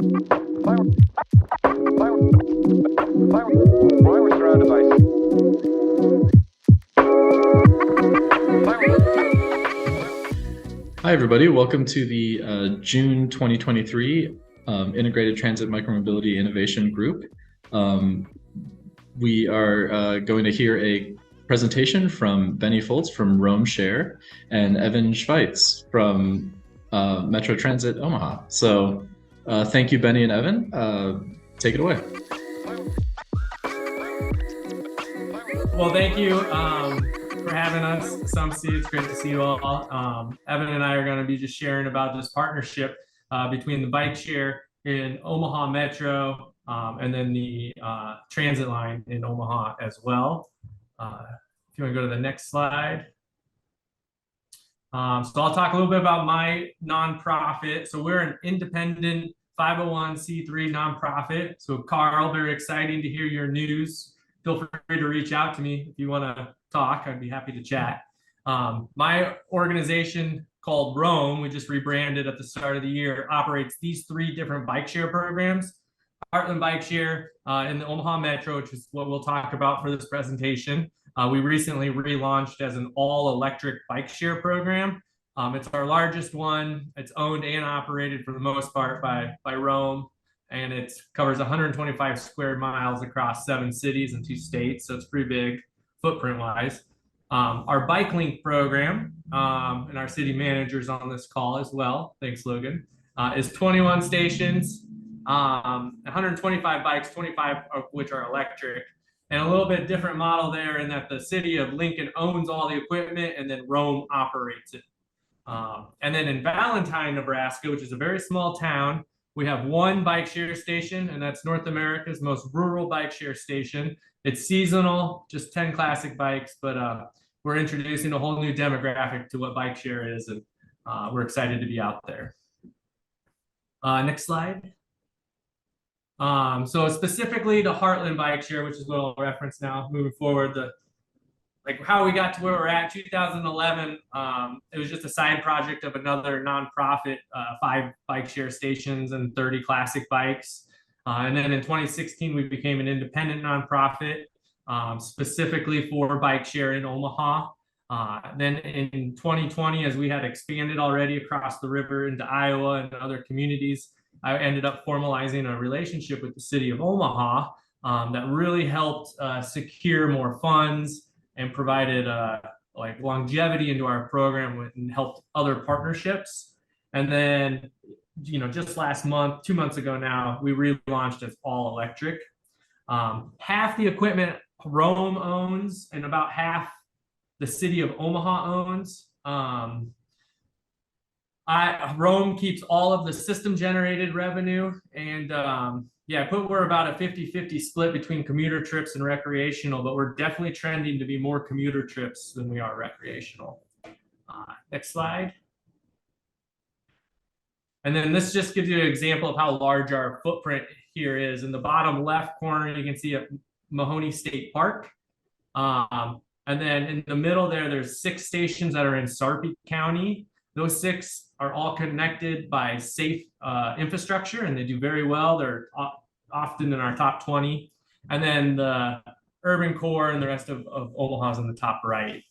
Hi, everybody. Welcome to the June 2023 Integrated Transit Micromobility Innovation Group. We are going to hear a presentation from Benny Foltz from Share and Evan Schweitz from Metro Transit Omaha. So thank you, Benny and Evan. Take it away. Well, thank you for having us. It's great to see you all. Evan and I are going to be just sharing about this partnership between the bike share in Omaha Metro and then the transit line in Omaha as well. If you want to go to the next slide. So I'll talk a little bit about my nonprofit. So we're an independent 501c3 nonprofit. So Carl, very exciting to hear your news. Feel free to reach out to me if you want to talk. I'd be happy to chat. My organization called Roam, we just rebranded at the start of the year, operates these 3 different bike share programs. Heartland Bike Share in the Omaha Metro, which is what we'll talk about for this presentation. We recently relaunched as an all-electric bike share program. It's our largest one. It's owned and operated for the most part by Roam. And it covers 125 square miles across 7 cities and 2 states. So it's pretty big footprint-wise. Our Bike Link program, and our city manager's on this call as well, thanks Logan, is 21 stations, 125 bikes, 25 of which are electric. And a little bit different model there in that the city of Lincoln owns all the equipment and then Roam operates it. And then in Valentine, Nebraska, which is a very small town, we have 1 bike share station, and that's North America's most rural bike share station. It's seasonal, just 10 classic bikes, but we're introducing a whole new demographic to what bike share is, and we're excited to be out there. Next slide. So specifically the Heartland bike share, which is what I'll reference now moving forward, like how we got to where we're at. 2011, it was just a side project of another nonprofit, 5 bike share stations and 30 classic bikes. And then in 2016, we became an independent nonprofit specifically for bike share in Omaha. Then in 2020, as we had expanded already across the river into Iowa and other communities, I ended up formalizing a relationship with the city of Omaha that really helped secure more funds and provided like longevity into our program and helped other partnerships. And then, you know, just last month, 2 months ago now, we relaunched as all electric. Half the equipment Roam owns and about half the city of Omaha owns. Roam keeps all of the system generated revenue, and yeah, we're about a 50-50 split between commuter trips and recreational, but we're definitely trending to be more commuter trips than we are recreational. Next slide. And then this just gives you an example of how large our footprint here is. In the bottom left corner, you can see a Mahoney State Park. And then in the middle there's 6 stations that are in Sarpy County. Those 6 are all connected by safe infrastructure, and they do very well. They're often in our top 20. And then the urban core and the rest of Omaha's in the top right.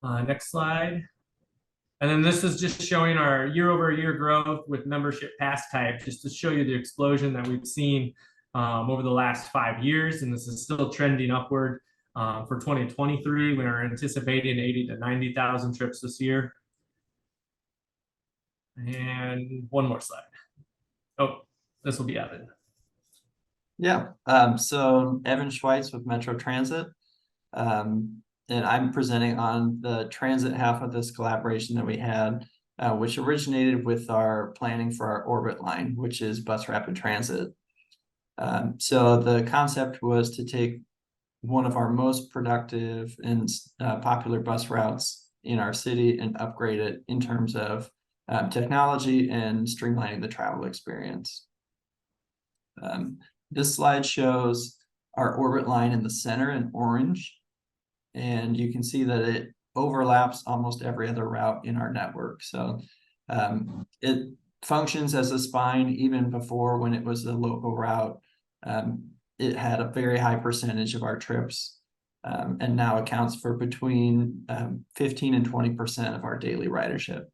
Next slide. And then this is just showing our year-over-year growth with membership pass type, just to show you the explosion that we've seen over the last 5 years. And this is still trending upward. For 2023, we are anticipating 80,000 to 90,000 trips this year. And one more slide. Oh, this will be Evan. Yeah, so Evan Schweitz with Metro Transit. And I'm presenting on the transit half of this collaboration that we had, which originated with our planning for our orbit line, which is bus rapid transit. So the concept was to take one of our most productive and popular bus routes in our city and upgrade it in terms of technology and streamlining the travel experience. This slide shows our orbit line in the center in orange, and you can see that it overlaps almost every other route in our network. So functions as a spine even before when it was a local route. It had a very high percentage of our trips, and now accounts for between 15 and 20% of our daily ridership.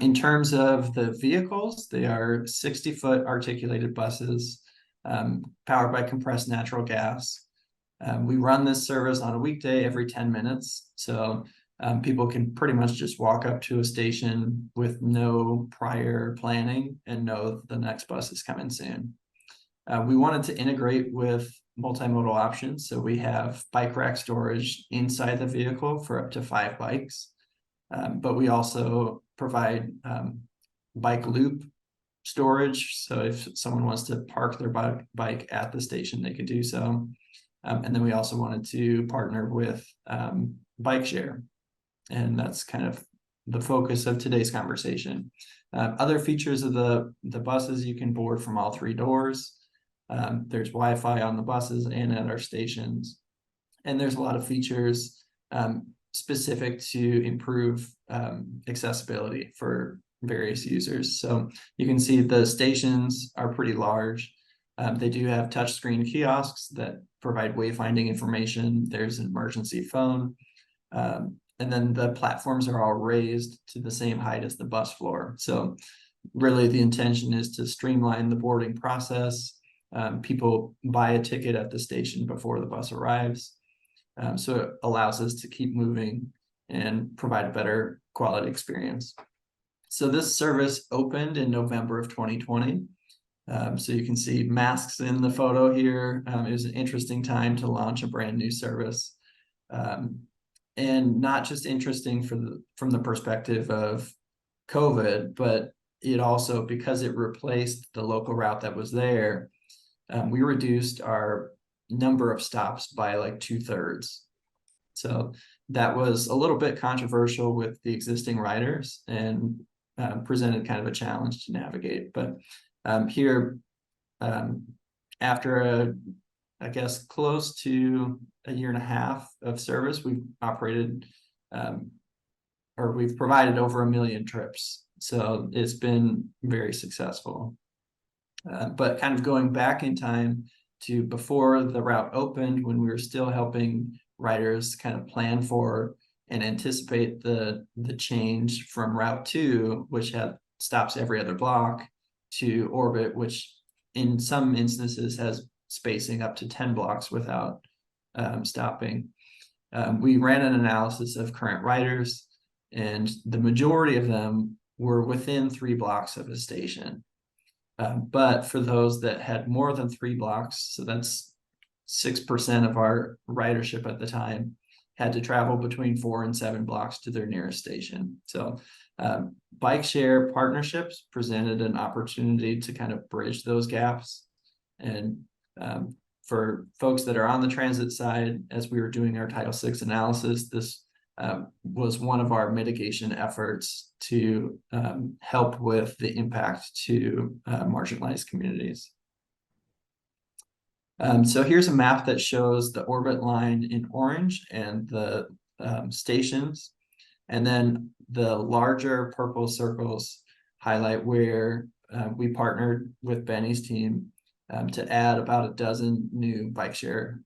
In terms of the vehicles, they are 60-foot articulated buses powered by compressed natural gas. We run this service on a weekday every 10 minutes. So people can pretty much just walk up to a station with no prior planning and know the next bus is coming soon. We wanted to integrate with multimodal options. So we have bike rack storage inside the vehicle for up to 5 bikes. But we also provide bike loop storage. So if someone wants to park their bike at the station, they could do so. And then we also wanted to partner with bikeshare. And that's kind of the focus of today's conversation. Other features of the buses, you can board from all 3 doors. There's Wi-Fi on the buses and at our stations. And there's a lot of features specific to improve accessibility for various users. So you can see the stations are pretty large. They do have touchscreen kiosks that provide wayfinding information. There's an emergency phone. And then the platforms are all raised to the same height as the bus floor. So really the intention is to streamline the boarding process. People buy a ticket at the station before the bus arrives. So it allows us to keep moving and provide a better quality experience. So this service opened in November of 2020. So you can see masks in the photo here. It was an interesting time to launch a brand new service. And not just interesting from the perspective of COVID, but it also, because it replaced the local route that was there, we reduced our number of stops by like 2/3. So that was a little bit controversial with the existing riders and presented kind of a challenge to navigate. But here, after I guess close to a 1.5 years of service, we've operated or we've provided over 1 million trips. So it's been very successful. But kind of going back in time to before the route opened, when we were still helping riders kind of plan for and anticipate the change from Route 2, which had stops every other block, to Orbit, which in some instances has spacing up to 10 blocks without stopping. We ran an analysis of current riders, and the majority of them were within 3 blocks of a station. But for those that had more than 3 blocks, so that's 6% of our ridership at the time, had to travel between 4 and 7 blocks to their nearest station. So bike share partnerships presented an opportunity to kind of bridge those gaps. And for folks that are on the transit side, as we were doing our Title VI analysis, this was one of our mitigation efforts to help with the impact to marginalized communities. So here's a map that shows the Orbit line in orange and the stations. And then the larger purple circles highlight where we partnered with Benny's team to add about 12 new bike share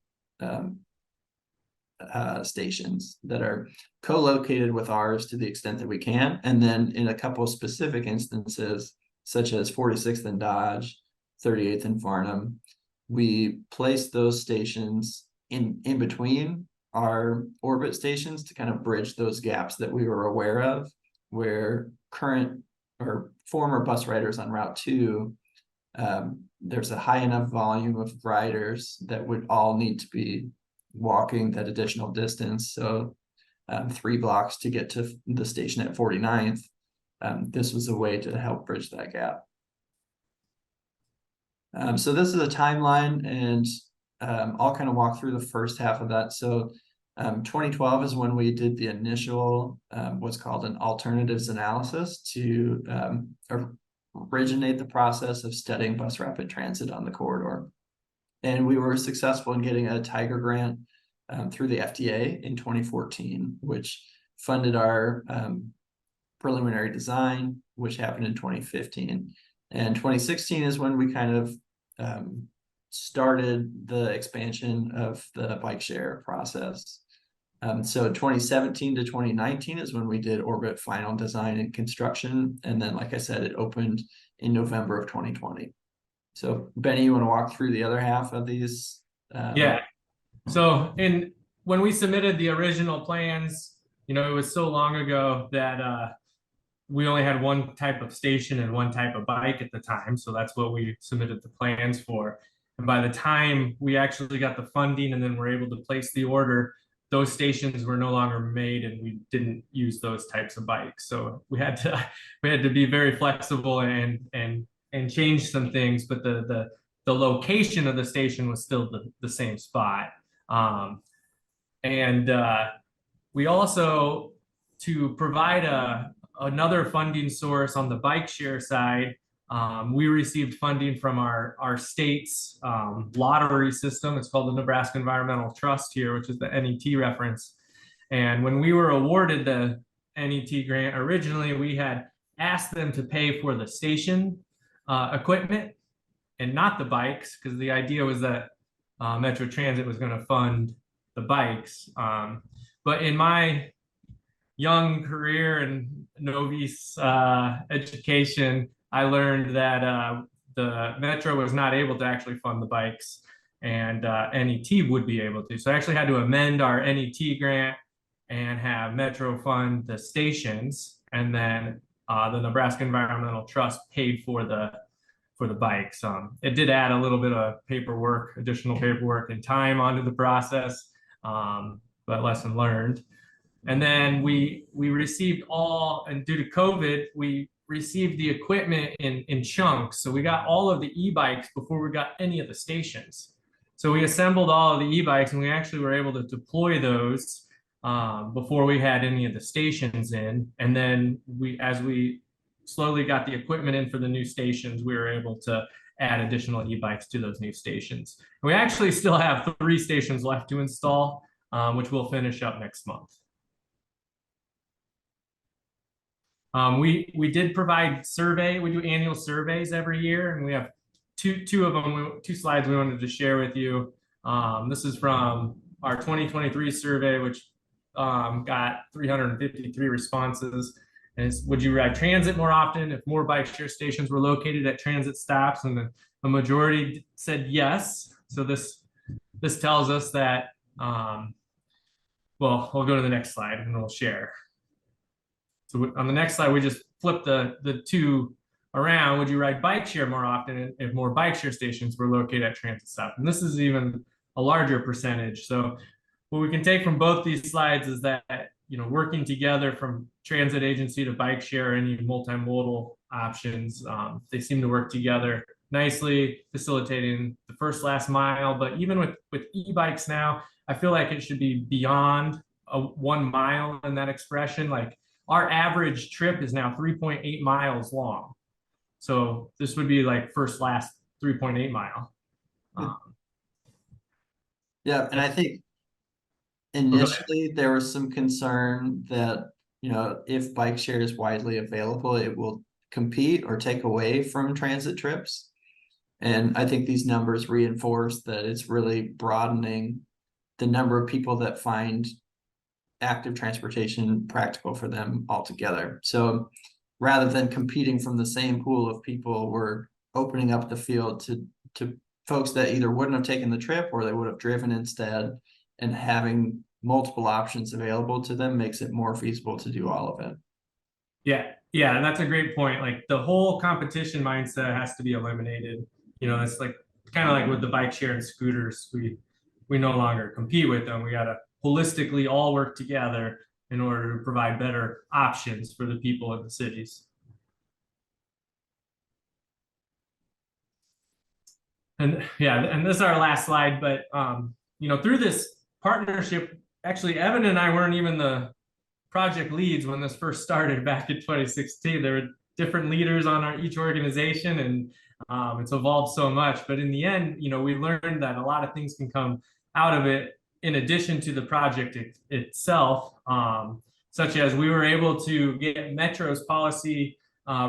stations that are co-located with ours to the extent that we can. And then in a couple of specific instances, such as 46th and Dodge, 38th and Farnham, we placed those stations in between our Orbit stations to kind of bridge those gaps that we were aware of, where current or former bus riders on Route 2, there's a high enough volume of riders that would all need to be walking that additional distance. So 3 blocks to get to the station at 49th. This was a way to help bridge that gap. So this is a timeline, and I'll kind of walk through the first half of that. So 2012 is when we did the initial what's called an alternatives analysis to originate the process of studying bus rapid transit on the corridor. And we were successful in getting a Tiger grant through the FDA in 2014, which funded our preliminary design, which happened in 2015. And 2016 is when we kind of started the expansion of the bike share process. So 2017 to 2019 is when we did ORBT final design and construction. And then, like I said, it opened in November of 2020. So Benny, you want to walk through the other half of these? Yeah. So when we submitted the original plans, it was so long ago that we only had one type of station and one type of bike at the time. So that's what we submitted the plans for. And by the time we actually got the funding and then were able to place the order, those stations were no longer made and we didn't use those types of bikes. So we had to be very flexible and change some things, but the location of the station was still the same spot. We also, to provide another funding source on the bike share side, we received funding from our state's lottery system. It's called the Nebraska Environmental Trust here, which is the NET reference. And when we were awarded the NET grant originally, we had asked them to pay for the station equipment and not the bikes, because the idea was that Metro Transit was going to fund the bikes. But in my young career and novice education, I learned that the Metro was not able to actually fund the bikes, and NET would be able to. So I actually had to amend our NET grant and have Metro fund the stations, and then the Nebraska Environmental Trust paid for the bikes. It did add a little bit of additional paperwork and time onto the process, but lesson learned. And then we received and due to COVID, we received the equipment in chunks. So we got all of the e-bikes before we got any of the stations. So we assembled all of the e-bikes and we actually were able to deploy those before we had any of the stations in. And then as we slowly got the equipment in for the new stations, we were able to add additional e-bikes to those new stations. And we actually still have 3 stations left to install, which we'll finish up next month. We did provide we do annual surveys every year, and we have two of them, 2 slides we wanted to share with you. This is from our 2023 survey, which got 353 responses. And it's, would you ride transit more often if more bike share stations were located at transit stops? And the majority said yes. So this tells us that, well, we'll go to the next slide and we'll share. So on the next slide, we just flip the 2 around. Would you ride bike share more often if more bike share stations were located at transit stops? And this is even a larger percentage. So what we can take from both these slides is that, working together from transit agency to bike share, any multimodal options, they seem to work together nicely, facilitating the first last mile. But even with e-bikes now, I feel like it should be beyond 1 mile in that expression. Like, our average trip is now 3.8 miles long. So this would be like last 3.8 mile. Yeah, and I think initially there was some concern that, if bike share is widely available, it will compete or take away from transit trips. And I think these numbers reinforce that it's really broadening the number of people that find active transportation practical for them altogether. So rather than competing from the same pool of people, we're opening up the field to folks that either wouldn't have taken the trip or they would have driven instead, and having multiple options available to them makes it more feasible to do all of it. Yeah, and that's a great point. Like, the whole competition mindset has to be eliminated. It's like kind of like with the bike share and scooters, we no longer compete with them. We got to holistically all work together in order to provide better options for the people in the cities. And this is our last slide, but through this partnership, actually, Evan and I weren't even the project leads when this first started back in 2016. There were different leaders on each organization, and it's evolved so much. But in the end, we learned that a lot of things can come out of it in addition to the project itself. such as we were able to get Metro's policy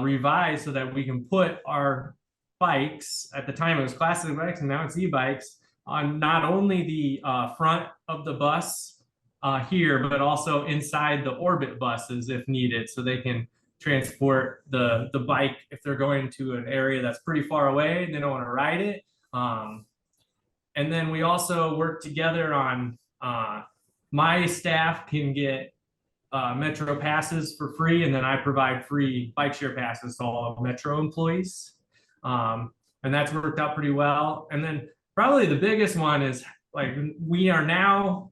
revised so that we can put our bikes, at the time it was classic bikes and now it's e-bikes, on not only the front of the bus here, but also inside the ORBT buses if needed, so they can transport the bike if they're going to an area that's pretty far away and they don't want to ride it. And then we also work together on my staff can get Metro passes for free, and then I provide free bike share passes to all of Metro employees. And that's worked out pretty well. And then probably the biggest one is, like, we are now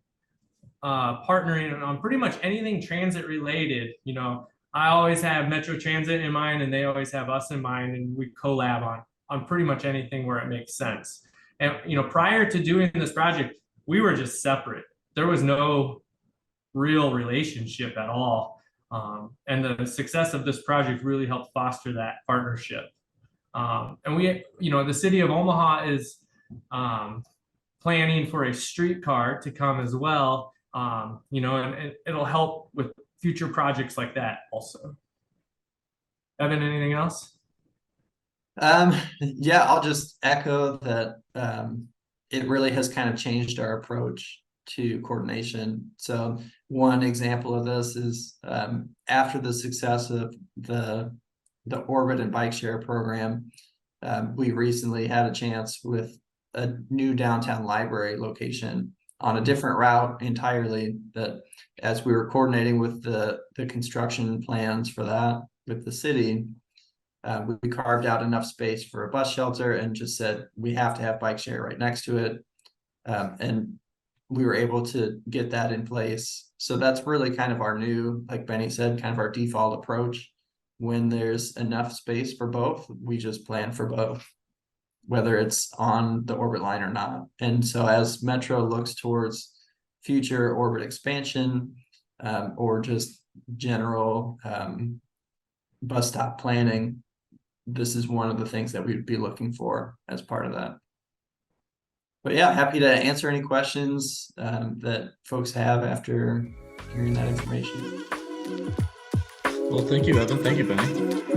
partnering on pretty much anything transit related. You know, I always have Metro Transit in mind and they always have us in mind, and we collab on pretty much anything where it makes sense. And, you know, prior to doing this project, we were just separate. There was no real relationship at all. And the success of this project really helped foster that partnership. And we, you know, the city of Omaha is planning for a streetcar to come as well, you know, and it'll help with future projects like that also. Evan, anything else? Yeah, I'll just echo that it really has kind of changed our approach to coordination. So one example of this is after the success of the ORBT and bike share program, we recently had a chance with a new downtown library location on a different route entirely, that as we were coordinating with the construction plans for that with the city, we carved out enough space for a bus shelter and just said we have to have bike share right next to it. And we were able to get that in place. So that's really kind of our new, like Benny said, kind of our default approach. When there's enough space for both, we just plan for both, whether it's on the ORBT line or not. And so as Metro looks towards future ORBT expansion, or just general bus stop planning, this is one of the things that we'd be looking for as part of that. But yeah, happy to answer any questions that folks have after hearing that information. Well, thank you, Evan. Thank you, Benny.